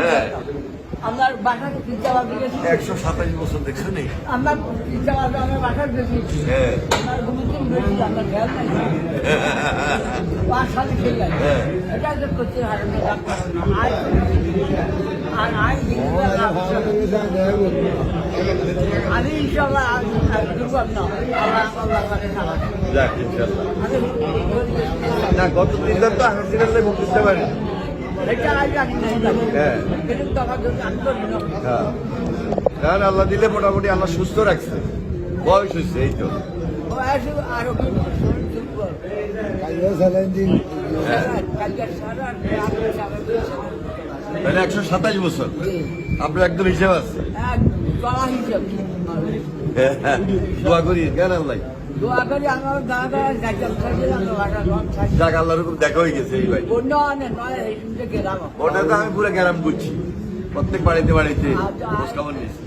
হ্যাঁ। আমার বাসার পিজ্জাওয়াল গেছি 127 বছর দেখছো নি? আমার পিজ্জাওয়াল আমার বাসার গেছি হ্যাঁ। আমার ঘুমুতিন বেশি আমার খেয়াল নাই ওর সাথে খেয়ে হ্যাঁ। এটা যে করছে হারানো আর আই আমি ইনশাল্লাহ দুর্বল না আল্লাহ আল্লাহ কাছে খাবার যাক ইনশাআল্লাহ। আমি না গত 3 দিন তো হাসিনাল্লাহ মুখ দিতে পারি। এটা আমি জানি না হ্যাঁ। কিন্তু তখন যদি আমি করি না হ্যাঁ। কারণ আল্লাহ দিলে মোটামুটি আল্লাহ সুস্থ রাখছে, বয়স হয়েছে এই তো। বয়স আরো কি দুর্বল কালকে সারা তাহলে 127 বছর আপনার একদম হিসেব আছে। চলা হিসাব দোয়া করি কেন আল্লাহ, দোয়া করি আমার দাদা যাইতাম থাকছিলাম যাক আল্লাহর হুকুম দেখা হয়ে গেছে এই ভাই। অন্য অনেক নয় এই গেলাম ওটা তো আমি পুরো গ্যারাম করছি, প্রত্যেক বাড়িতে বাড়িতে খোঁজ খবর নিয়েছি।